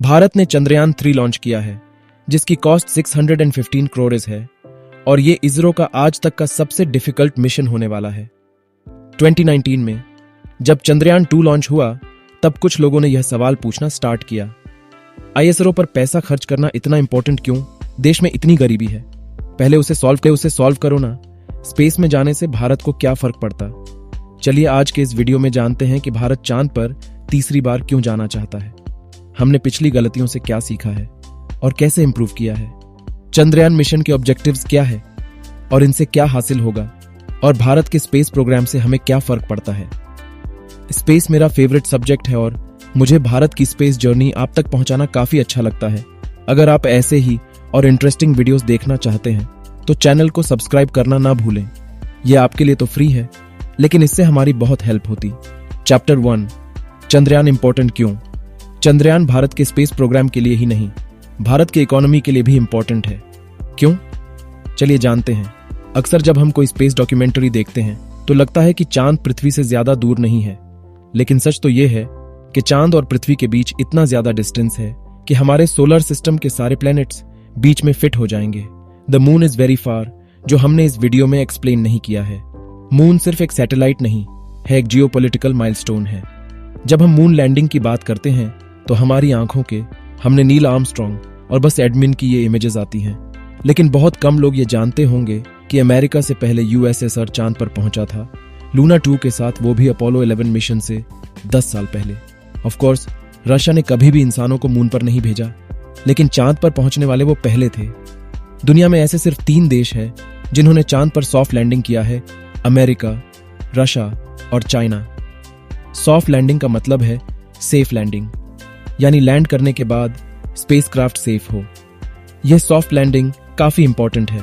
भारत ने चंद्रयान 3 लॉन्च किया है, जिसकी कॉस्ट 615 करोड़ है और ये इसरो का आज तक का सबसे डिफिकल्ट मिशन होने वाला है। 2019 में जब चंद्रयान 2 लॉन्च हुआ, तब कुछ लोगों ने यह सवाल पूछना स्टार्ट किया, आईएसआरओ पर पैसा खर्च करना इतना इंपॉर्टेंट क्यों? देश में इतनी गरीबी है, पहले उसे सॉल्व करो ना। स्पेस में जाने से भारत को क्या फर्क पड़ता? चलिए आज के इस वीडियो में जानते हैं कि भारत चांद पर तीसरी बार क्यों जाना चाहता है, हमने पिछली गलतियों से क्या सीखा है और कैसे इंप्रूव किया है, चंद्रयान मिशन के ऑब्जेक्टिव्स क्या है और इनसे क्या हासिल होगा, और भारत के स्पेस प्रोग्राम से हमें क्या फर्क पड़ता है। स्पेस मेरा फेवरेट सब्जेक्ट है और मुझे भारत की स्पेस जर्नी आप तक पहुंचाना काफी अच्छा लगता है। अगर आप ऐसे ही और इंटरेस्टिंग वीडियोस देखना चाहते हैं तो चैनल को सब्सक्राइब करना ना भूलें। यह आपके लिए तो फ्री है, लेकिन इससे हमारी बहुत हेल्प होती। चैप्टर 1, चंद्रयान इंपॉर्टेंट क्यों? चंद्रयान भारत के स्पेस प्रोग्राम के लिए ही नहीं, भारत की इकोनॉमी के लिए भी इंपॉर्टेंट है। क्यों? चलिए जानते हैं। अक्सर जब हम कोई स्पेस डॉक्यूमेंट्री देखते हैं तो लगता है कि चांद पृथ्वी से ज्यादा दूर नहीं है, लेकिन सच तो यह है कि चांद और पृथ्वी के बीच इतना ज्यादा डिस्टेंस है कि हमारे सोलर सिस्टम के सारे प्लैनेट्स बीच में फिट हो जाएंगे। The moon is very far, जो हमने इस वीडियो में एक्सप्लेन नहीं किया है। मून सिर्फ एक सैटेलाइट नहीं है, एक जियोपॉलिटिकल माइलस्टोन है। जब हम मून लैंडिंग की बात करते हैं तो हमारी आंखों के हमने नील आर्मस्ट्रॉन्ग और बस एडमिन की ये इमेजेस आती हैं, लेकिन बहुत कम लोग ये जानते होंगे कि अमेरिका से पहले यूएसएसआर चांद पर पहुंचा था, लूना 2 के साथ, वो भी अपोलो 11 मिशन से 10 साल पहले। ऑफ कोर्स रशिया ने कभी भी इंसानों को मून पर नहीं भेजा, लेकिन चांद पर पहुंचने वाले वो पहले थे। दुनिया में ऐसे सिर्फ 3 देश हैं जिन्होंने चांद पर सॉफ्ट लैंडिंग किया है, अमेरिका, रशिया और चाइना। सॉफ्ट लैंडिंग का मतलब है सेफ लैंडिंग, यानी लैंड करने के बाद स्पेसक्राफ्ट सेफ हो। यह सॉफ्ट लैंडिंग काफी इंपॉर्टेंट है,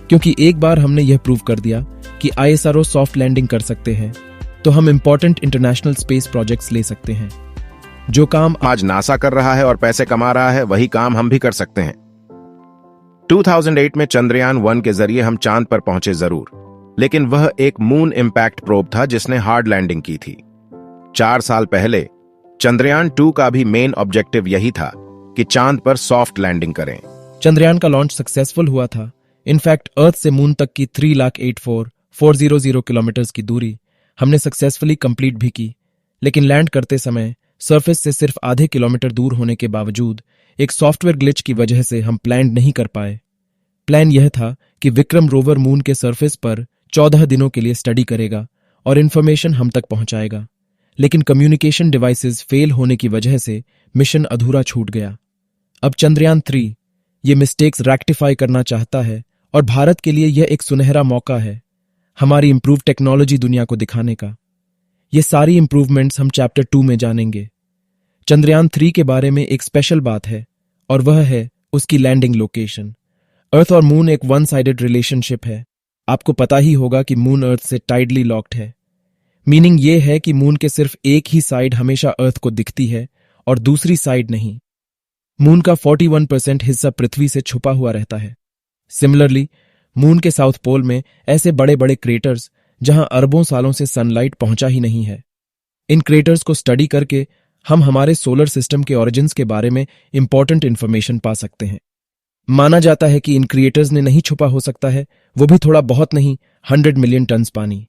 क्योंकि एक बार हमने यह प्रूव कर दिया कि आईएसआरओ सॉफ्ट लैंडिंग कर सकते हैं, तो हम इंपॉर्टेंट इंटरनेशनल स्पेस प्रोजेक्ट्स ले सकते हैं। जो काम आज नासा कर रहा है और पैसे कमा रहा है, वही काम हम भी कर सकते हैं। 2008 में चंद्रयान 1 के जरिए हम चांद पर पहुंचे जरूर, लेकिन वह एक मून इंपैक्ट प्रोब था जिसने हार्ड लैंडिंग की थी। 4 साल पहले चंद्रयान 2 का भी मेन ऑब्जेक्टिव यही था कि चांद पर सॉफ्ट लैंडिंग करें। चंद्रयान का लॉन्च सक्सेसफुल हुआ था। इनफैक्ट अर्थ से मून तक की 3,84,400 किलोमीटर की दूरी हमने सक्सेसफुली कंप्लीट भी की, लेकिन लैंड करते समय सरफेस से सिर्फ आधे किलोमीटर दूर होने के बावजूद एक सॉफ्टवेयर ग्लिच की वजह से हम लैंड नहीं कर पाए। प्लान यह था कि विक्रम रोवर मून के सरफेस पर 14 दिनों के लिए स्टडी करेगा और इंफॉर्मेशन हम तक पहुंचाएगा, लेकिन कम्युनिकेशन डिवाइसेस फेल होने की वजह से मिशन अधूरा छूट गया। अब चंद्रयान 3 ये मिस्टेक्स रेक्टिफाई करना चाहता है और भारत के लिए यह एक सुनहरा मौका है हमारी इंप्रूव टेक्नोलॉजी दुनिया को दिखाने का। ये सारी इंप्रूवमेंट्स हम चैप्टर 2 में जानेंगे। चंद्रयान 3 के बारे में एक स्पेशल बात है और वह है उसकी लैंडिंग लोकेशन। अर्थ और मून एक वन साइडेड रिलेशनशिप है। आपको पता ही होगा कि मून अर्थ से टाइडली लॉक्ड है। मीनिंग ये है कि मून के सिर्फ एक ही साइड हमेशा अर्थ को दिखती है और दूसरी साइड नहीं। मून का 41% हिस्सा पृथ्वी से छुपा हुआ रहता है। सिमिलरली मून के साउथ पोल में ऐसे बड़े बड़े क्रेटर्स जहां अरबों सालों से सनलाइट पहुंचा ही नहीं है। इन क्रेटर्स को स्टडी करके हम हमारे सोलर सिस्टम के ओरिजिन्स के बारे में इंपॉर्टेंट इंफॉर्मेशन पा सकते हैं। माना जाता है कि इन क्रिएटर्स ने नहीं छुपा हो सकता है, वो भी थोड़ा बहुत नहीं, 100 मिलियन टन्स पानी।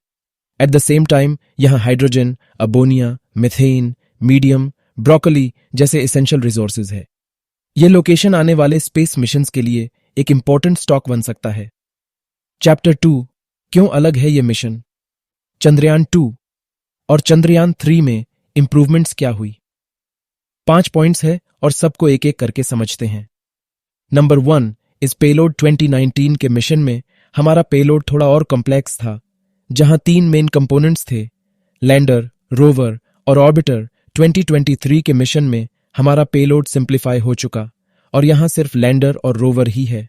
एट द सेम टाइम यहां hydrogen, ammonia, methane, medium, broccoli जैसे एसेंशियल रिसोर्सेज है। यह लोकेशन आने वाले स्पेस मिशंस के लिए एक इंपॉर्टेंट स्टॉक बन सकता है। चैप्टर 2 क्यों अलग है ये मिशन? चंद्रयान 2 और चंद्रयान 3 में इंप्रूवमेंट्स क्या हुई? 5 पॉइंट्स है और सबको एक एक करके समझते हैं। नंबर 1 इस पेलोड 2019 के मिशन में हमारा पेलोड थोड़ा और कॉम्प्लेक्स था, जहां 3 मेन कंपोनेंट्स थे, लैंडर, रोवर और ऑर्बिटर। 2023 के मिशन में हमारा पेलोड सिंप्लीफाई हो चुका और यहां सिर्फ लैंडर और रोवर ही है।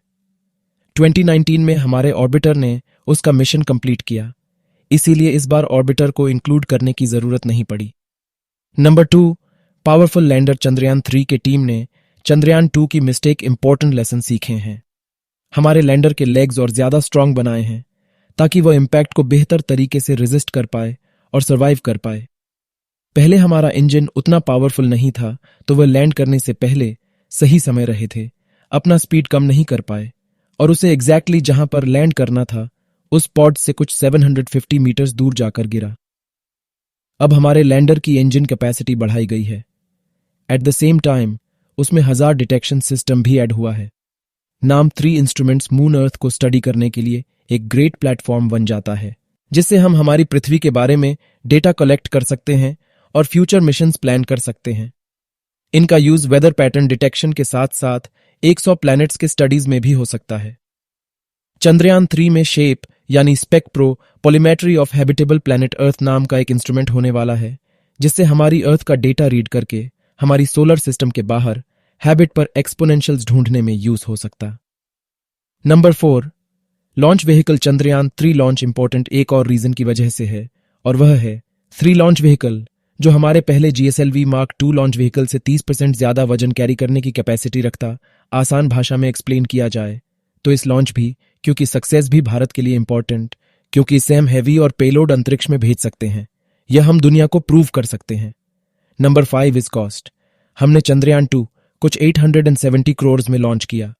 2019 में हमारे ऑर्बिटर ने उसका मिशन कंप्लीट किया, इसीलिए इस बार ऑर्बिटर को इंक्लूड करने की जरूरत नहीं पड़ी। नंबर 2 पावरफुल लैंडर चंद्रयान 3 के टीम ने चंद्रयान 2 की मिस्टेक इंपॉर्टेंट लेसन सीखे हैं। हमारे लैंडर के लेग्स और ज्यादा स्ट्रांग बनाए हैं ताकि वह इंपैक्ट को बेहतर तरीके से रेजिस्ट कर पाए और सर्वाइव कर पाए। पहले हमारा इंजन उतना पावरफुल नहीं था, तो वह लैंड करने से पहले सही समय रहे थे, अपना स्पीड कम नहीं कर पाए और उसे एग्जैक्टली जहां पर लैंड करना था उस पॉड से कुछ 750 मीटर्स दूर जाकर गिरा। अब हमारे लैंडर की इंजन कैपेसिटी बढ़ाई गई है। एट द सेम टाइम उसमें 1000 डिटेक्शन सिस्टम भी ऐड हुआ है। नाम 3 इंस्ट्रूमेंट्स मून अर्थ को स्टडी करने के लिए एक ग्रेट प्लेटफॉर्म बन जाता है, जिससे हम हमारी पृथ्वी के बारे में डेटा कलेक्ट कर सकते हैं और फ्यूचर मिशंस प्लान कर सकते हैं। इनका यूज वेदर पैटर्न डिटेक्शन के साथ साथ 100 प्लैनेट्स के स्टडीज में भी हो सकता है। चंद्रयान 3 में शेप यानी spectropolarimetry of habitable planet Earth नाम का एक इंस्ट्रूमेंट होने वाला है, जिससे हमारी अर्थ का डेटा रीड करके हमारी सोलर सिस्टम के बाहर हैबिट पर एक्सपोनेंशियल्स ढूंढने में यूज हो सकता। Number 4, launch vehicle Chandrayaan 3 launch important एक और रीजन की वजह से है, और वह है 3 लॉन्च व्हीकल, जो हमारे पहले GSLV Mark 2 लॉन्च व्हीकल से 30% ज्यादा वजन कैरी करने की कैपेसिटी रखता। आसान भाषा में एक्सप्लेन किया जाए तो इस लॉन्च भी क्योंकि सक्सेस भी भारत के लिए इंपॉर्टेंट, क्योंकि इसे हम हैवी और पेलोड अंतरिक्ष में भेज सकते हैं, यह हम दुनिया को प्रूव कर सकते हैं। Number 5 is cost. हमने चंद्रयान 2 कुछ 870 करोड़ में लॉन्च किया।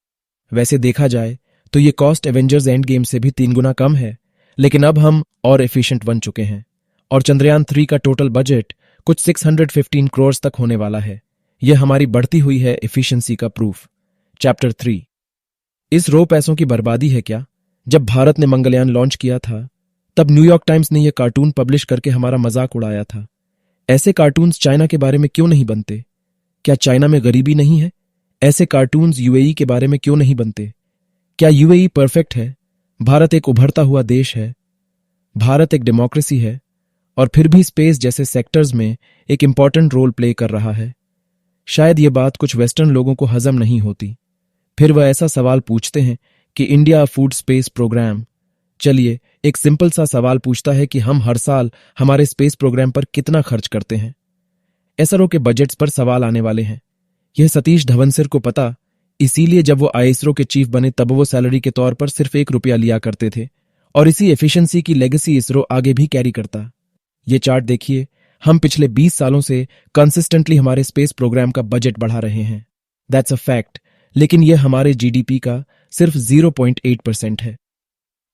वैसे देखा जाए तो ये कॉस्ट एवेंजर्स एंड गेम से भी 3 गुना कम है, लेकिन अब हम और एफिशिएंट बन चुके हैं और चंद्रयान 3 का टोटल बजट कुछ 615 करोड़ तक होने वाला है। यह हमारी बढ़ती हुई है एफिशिएंसी का प्रूफ। चैप्टर 3, इस रो पैसों की बर्बादी है क्या? जब भारत ने मंगलयान लॉन्च किया था तब न्यूयॉर्क टाइम्स ने यह कार्टून पब्लिश करके हमारा मजाक उड़ाया था। ऐसे कार्टून्स चाइना के बारे में क्यों नहीं बनते? क्या चाइना में गरीबी नहीं है? ऐसे कार्टून्स यूएई के बारे में क्यों नहीं बनते? क्या यूएई परफेक्ट है? भारत एक उभरता हुआ देश है, भारत एक डेमोक्रेसी है और फिर भी स्पेस जैसे सेक्टर्स में एक इंपॉर्टेंट रोल प्ले कर रहा है। शायद यह बात कुछ वेस्टर्न लोगों को हजम नहीं होती। फिर वह ऐसा सवाल पूछते हैं कि इंडिया फूड स्पेस प्रोग्राम। चलिए एक सिंपल सा सवाल पूछता है कि हम हर साल हमारे स्पेस प्रोग्राम पर कितना खर्च करते हैं। एसआरओ के बजट्स पर सवाल आने वाले हैं। यह सतीश धवनसिर को पता, इसीलिए जब वो आईएसआरओ के चीफ बने तब वो सैलरी के तौर पर सिर्फ 1 रुपया लिया करते थे और इसी एफिशिएंसी की लेगेसी इसरो आगे भी कैरी करता। ये चार्ट देखिए, हम पिछले 20 सालों से कंसिस्टेंटली हमारे स्पेस प्रोग्राम का बजट बढ़ा रहे हैं। दैट्स अ फैक्ट, लेकिन यह हमारे जीडीपी का सिर्फ 0.8% है।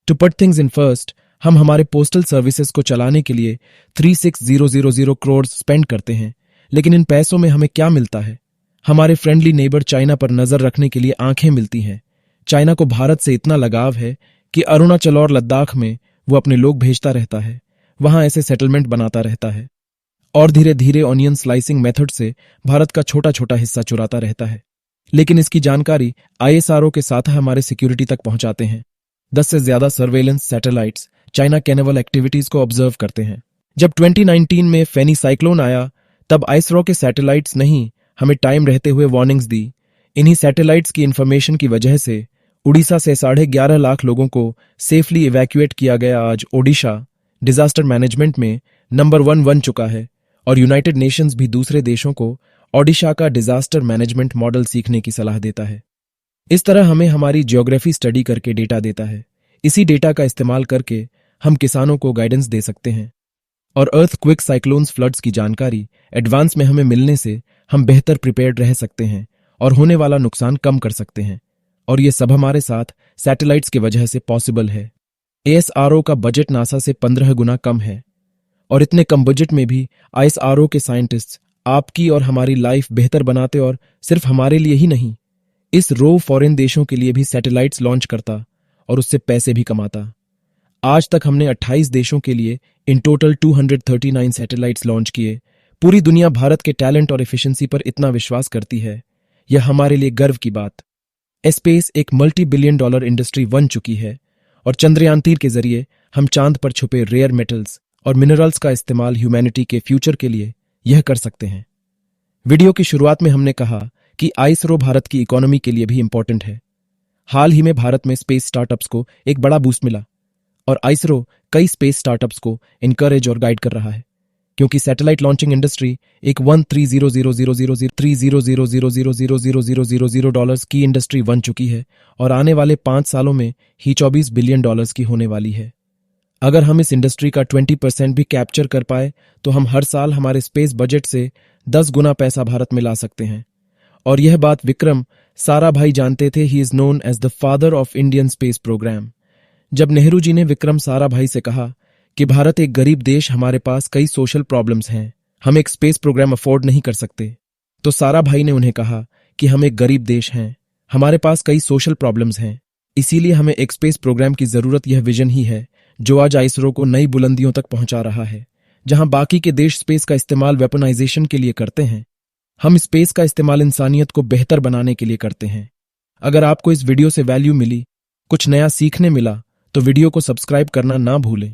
To put things in first, हम हमारे पोस्टल सर्विसेज को चलाने के लिए 36,000 करोड़ स्पेंड करते हैं, लेकिन इन पैसों में हमें क्या मिलता है? हमारे फ्रेंडली नेबर चाइना पर नजर रखने के लिए आंखें मिलती हैं। चाइना को भारत से इतना लगाव है कि अरुणाचल और लद्दाख में वो अपने लोग भेजता रहता है, वहां ऐसे सेटलमेंट बनाता रहता है और धीरे धीरे ऑनियन स्लाइसिंग मेथड से भारत का छोटा छोटा हिस्सा चुराता रहता है। लेकिन इसकी जानकारी आईएसआरओ के साथ हमारे सिक्योरिटी तक पहुंचाते हैं। 10 से ज्यादा सर्वेलेंस सैटेलाइट्स चाइना के नेवल एक्टिविटीज को ऑब्जर्व करते हैं। जब 2019 में फेनी साइक्लोन आया तब आईएसआरओ के सैटेलाइट्स नहीं हमें टाइम रहते हुए वार्निंग्स दी। इन्हीं सैटेलाइट्स की इंफॉर्मेशन की वजह से उड़ीसा से 11.5 लाख लोगों को सेफली इवैक्यूएट किया गया। आज ओडिशा डिजास्टर मैनेजमेंट में नंबर 1 बन चुका है और यूनाइटेड नेशंस भी दूसरे देशों को ओडिशा का डिजास्टर मैनेजमेंट मॉडल सीखने की सलाह देता है। इस तरह हमें हमारी ज्योग्राफी स्टडी करके डेटा देता है। इसी डेटा का इस्तेमाल करके हम किसानों को गाइडेंस दे सकते हैं और अर्थ क्विक साइक्लोन्स फ्लड्स की जानकारी एडवांस में हमें मिलने से हम बेहतर प्रिपेयर्ड रह सकते हैं और होने वाला नुकसान कम कर सकते हैं। और ये सब हमारे साथ सैटेलाइट्स की वजह से पॉसिबल है। एएसआरओ का बजट नासा से 15 गुना कम है और इतने कम बजट में भी आईएसआरओ के साइंटिस्ट्स आपकी और हमारी लाइफ बेहतर बनाते और सिर्फ हमारे लिए ही नहीं, इस रो फॉरेन देशों के लिए भी सैटेलाइट्स लॉन्च करता और उससे पैसे भी कमाता। आज तक हमने 28 देशों के लिए इन टोटल 239 सैटेलाइट्स लॉन्च किए। पूरी दुनिया भारत के टैलेंट और एफिशिएंसी पर इतना विश्वास करती है, यह हमारे लिए गर्व की बात। स्पेस एक $multi-billion इंडस्ट्री बन चुकी है और चंद्रयान 3 के जरिए हम चांद पर छुपे रेयर मेटल्स और मिनरल्स का इस्तेमाल ह्यूमैनिटी के फ्यूचर के लिए यह कर सकते हैं। वीडियो की शुरुआत में हमने कहा कि आईएसआरओ भारत की इकोनॉमी के लिए भी इंपॉर्टेंट है। हाल ही में भारत में स्पेस स्टार्टअप्स को एक बड़ा बूस्ट मिला और आईएसआरओ कई स्पेस स्टार्टअप्स को इनकरेज और गाइड कर रहा है, क्योंकि सैटेलाइट लॉन्चिंग इंडस्ट्री एक $1,300,000,000,000,000 की इंडस्ट्री बन चुकी है और आने वाले 5 सालों में ही $24 बिलियन की होने वाली है। अगर हम इस इंडस्ट्री का 20% भी कैप्चर कर पाए तो हम हर साल हमारे स्पेस बजट से 10 गुना पैसा भारत में ला सकते हैं। और यह बात विक्रम साराभाई जानते थे। He is known as the father of Indian space program. जब नेहरू जी ने विक्रम साराभाई से कहा कि भारत एक गरीब देश, हमारे पास कई सोशल प्रॉब्लम्स हैं, हम एक स्पेस प्रोग्राम अफोर्ड नहीं कर सकते, तो साराभाई ने उन्हें कहा कि हम एक गरीब देश हैं, हमारे पास कई सोशल प्रॉब्लम्स हैं, इसीलिए हमें एक स्पेस प्रोग्राम की जरूरत। यह विजन ही है जो आज इसरो को नई बुलंदियों तक पहुंचा रहा है। जहां बाकी के देश स्पेस का इस्तेमाल वेपनाइजेशन के लिए करते हैं, हम स्पेस का इस्तेमाल इंसानियत को बेहतर बनाने के लिए करते हैं। अगर आपको इस वीडियो से वैल्यू मिली, कुछ नया सीखने मिला, तो वीडियो को सब्सक्राइब करना ना भूलें।